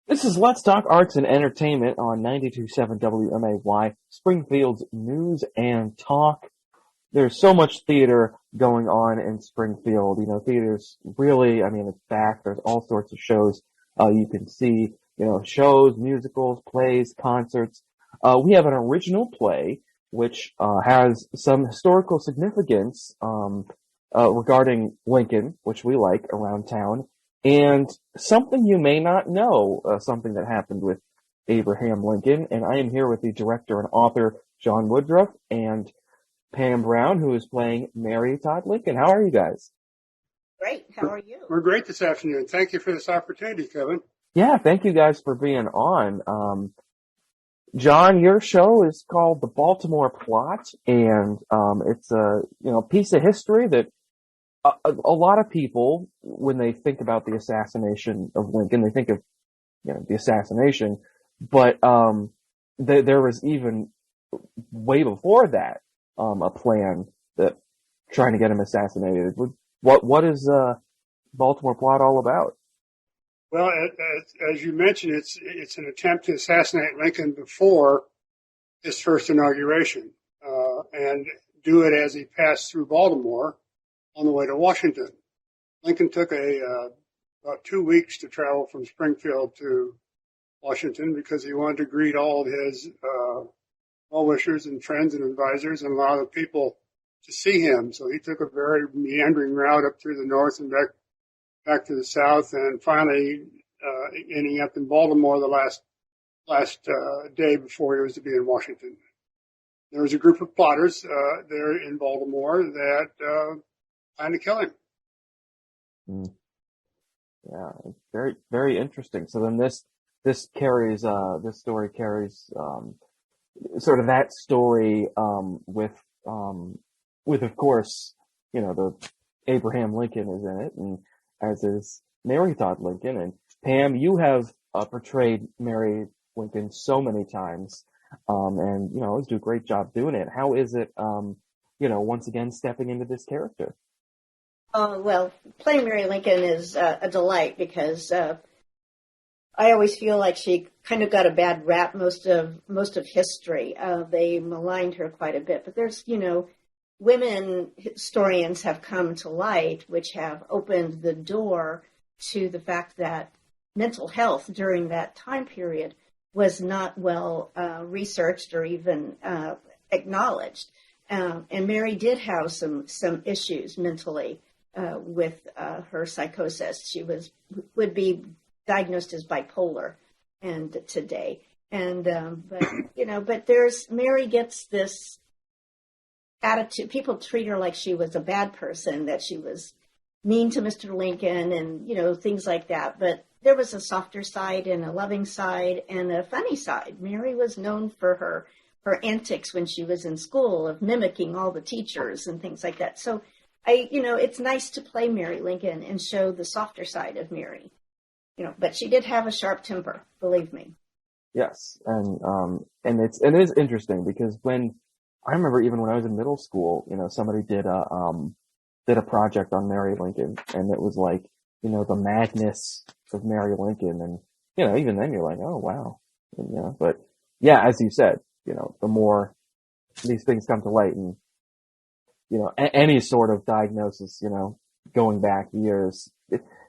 This is Let's Talk Arts and Entertainment on 92.7 WMAY, Springfield's News and Talk. There's so much theater going on in Springfield. You know, theater's really, it's back. There's all sorts of shows you can see, shows, musicals, plays, concerts. We have an original play which has some historical significance regarding Lincoln, which we like around town, and something you may not know, something that happened with Abraham Lincoln. And I am here with the director and author, John Woodruff, and Pam Brown, who is playing Mary Todd Lincoln. How are you guys? Great. How are you? We're great this afternoon. Thank you for this opportunity, Kevin. Yeah, thank you guys for being on. John, your show is called The Baltimore Plot, and it's a piece of history that a lot of people, when they think about the assassination of Lincoln, they think of the assassination, but there was even way before that a plan that trying to get him assassinated. What is Baltimore Plot all about? Well, as you mentioned, it's an attempt to assassinate Lincoln before his first inauguration, and do it as he passed through Baltimore on the way to Washington. Lincoln took about 2 weeks to travel from Springfield to Washington because he wanted to greet all of his well-wishers and friends and advisors and allow the people to see him. So he took a very meandering route up through the north and back to the south, and finally ending up in Baltimore the last day before he was to be in Washington. There was a group of plotters there in Baltimore that planned to kill him. Mm. Yeah, it's very, very interesting. So then this story carries sort of that story with of course the Abraham Lincoln is in it, and as is Mary Todd Lincoln. And Pam, you have portrayed Mary Lincoln so many times, and always do a great job doing it. How is it once again stepping into this character? Well, playing Mary Lincoln is a delight because I always feel like she kind of got a bad rap most of history. They maligned her quite a bit, but there's women historians have come to light which have opened the door to the fact that mental health during that time period was not well researched or even acknowledged. And Mary did have some issues mentally with her psychosis. She would be diagnosed as bipolar and today. And but there's Mary gets this attitude. People treat her like she was a bad person, that she was mean to Mr. Lincoln and things like that. But there was a softer side and a loving side and a funny side. Mary was known for her antics when she was in school, of mimicking all the teachers and things like that. So it's nice to play Mary Lincoln and show the softer side of Mary. But she did have a sharp temper, believe me. Yes, and it is interesting because I remember even when I was in middle school, somebody did a project on Mary Lincoln, and it was like, the madness of Mary Lincoln, and even then you're like, oh wow, but yeah, as you said, the more these things come to light, and any sort of diagnosis, going back years,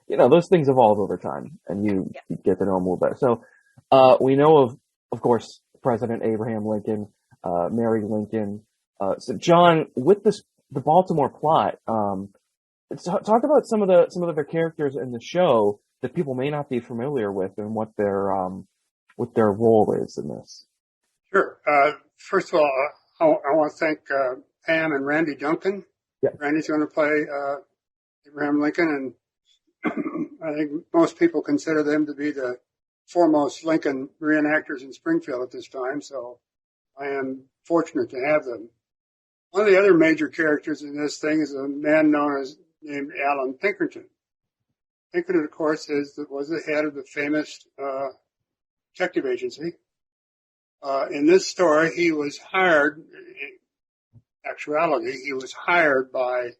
those things evolve over time, and you get to know them a little better. So we know of course, President Abraham Lincoln, Mary Lincoln. So John, with the Baltimore Plot, talk about some of the other characters in the show that people may not be familiar with, and what their role is in this. Sure. First of all, I want to thank Pam and Randy Duncan. Yeah. Randy's going to play Abraham Lincoln, and I think most people consider them to be the foremost Lincoln reenactors in Springfield at this time, so I am fortunate to have them. One of the other major characters in this thing is a man named Alan Pinkerton. Pinkerton, of course, was the head of the famous detective agency. In this story, he was hired, in actuality, he was hired by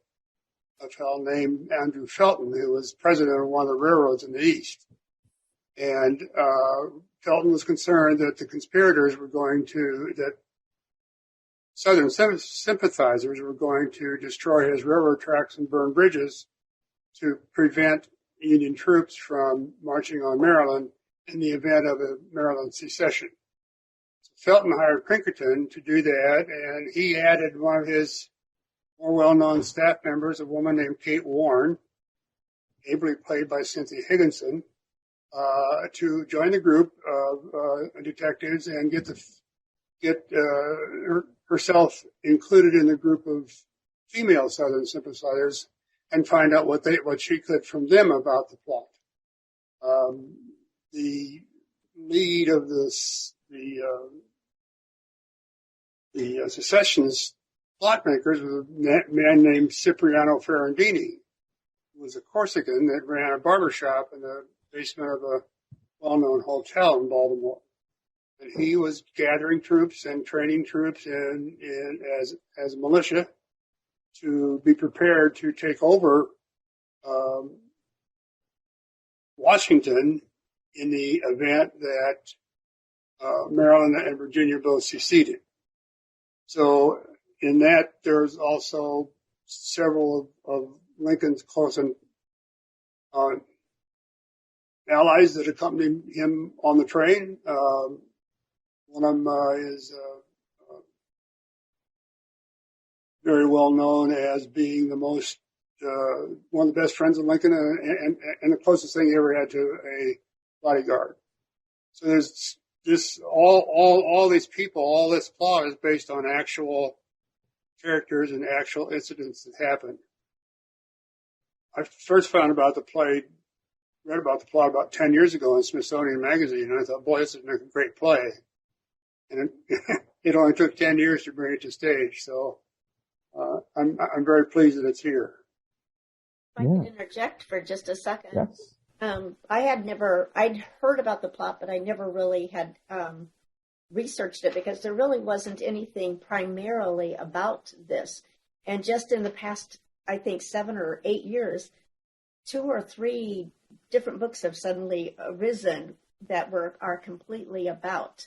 a fellow named Andrew Felton, who was president of one of the railroads in the East. And Felton was concerned that the conspirators were going to, that Southern sympathizers were going to destroy his railroad tracks and burn bridges to prevent Union troops from marching on Maryland in the event of a Maryland secession. So Felton hired Pinkerton to do that, and he added one of his more well-known staff members, a woman named Kate Warren, ably played by Cynthia Higginson, to join the group of detectives and get herself included in the group of female Southern sympathizers and find out what she could from them about the plot. The lead of the secessionist plot makers was a man named Cipriano Ferrandini, who was a Corsican that ran a barbershop in the basement of a well-known hotel in Baltimore. And he was gathering troops and training troops as militia to be prepared to take over Washington in the event that Maryland and Virginia both seceded. So in that, there's also several of Lincoln's close allies that accompanied him on the train. One of them is very well known as being one of the best friends of Lincoln and the closest thing he ever had to a bodyguard. So there's all these people, all this plot is based on actual characters and actual incidents that happened. I first read about the plot about 10 years ago in Smithsonian Magazine, and I thought, boy, this is a great play. And it only took 10 years to bring it to stage, so I'm very pleased that it's here. If I could interject for just a second. Yes. I'd heard about the plot, but I never really had researched it because there really wasn't anything primarily about this. And just in the past, I think 7 or 8 years, 2 or 3 different books have suddenly arisen that are completely about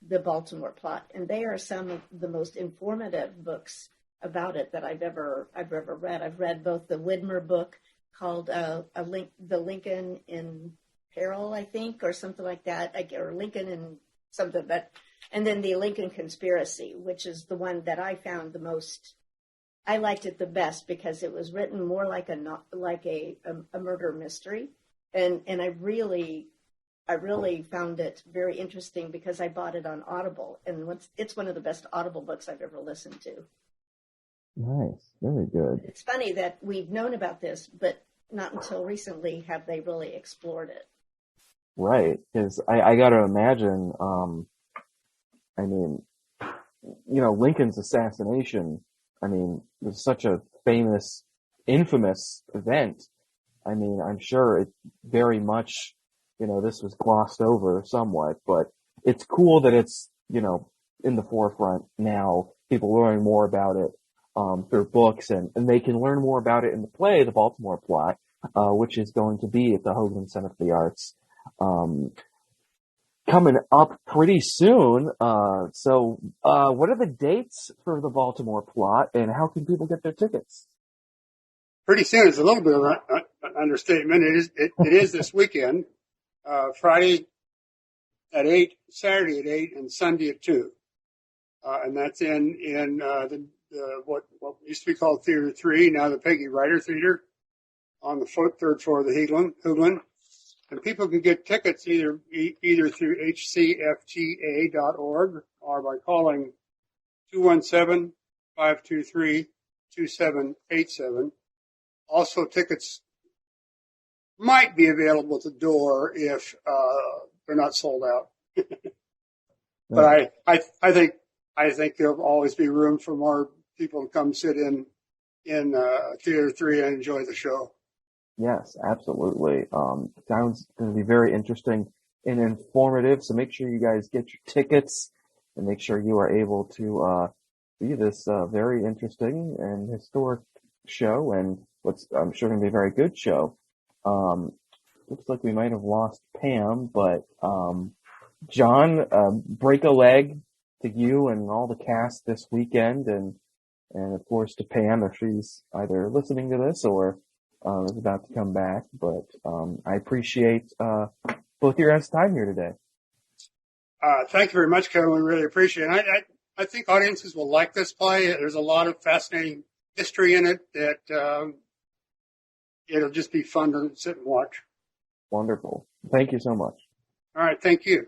the Baltimore plot, and they are some of the most informative books about it that I've ever read. I've read both the Widmer book called The Lincoln in Peril, I think, or something like that, or Lincoln in something, and then the Lincoln Conspiracy, which is the one that I found the most. I liked it the best because it was written more like a murder mystery, and I really found it very interesting because I bought it on Audible, and it's one of the best Audible books I've ever listened to. Nice, very good. It's funny that we've known about this, but not until recently have they really explored it. Right, because I got to imagine, I mean, Lincoln's assassination, was such a famous, infamous event. I'm sure it very much, this was glossed over somewhat, but it's cool that it's, in the forefront now, people learning more about it, through books, and they can learn more about it in the play, The Baltimore Plot, which is going to be at the Hoagland Center for the Arts, coming up pretty soon. So what are the dates for The Baltimore Plot, and how can people get their tickets? Pretty soon is a little bit of an understatement. It is this weekend, Friday at 8, Saturday at 8, and Sunday at 2. And that's in what used to be called Theater 3, now the Peggy Ryder Theater, on the third floor of the Hoagland. And people can get tickets either through hcfta.org or by calling 217-523-2787. Also, tickets might be available at the door if they're not sold out. But I think there'll always be room for more people to come sit in Theater 3 and enjoy the show. Yes, absolutely. Sounds going to be very interesting and informative. So make sure you guys get your tickets and make sure you are able to see this very interesting and historic show, and what's I'm sure going to be a very good show. looks like we might have lost Pam, but John, break a leg to you and all the cast this weekend, and of course to Pam if she's either listening to this or is about to come back. But I appreciate both your guys' time here today. Thank you very much, Kevin. We really appreciate it. I think audiences will like this play. There's a lot of fascinating history in it that it'll just be fun to sit and watch. Wonderful. Thank you so much. All right. Thank you.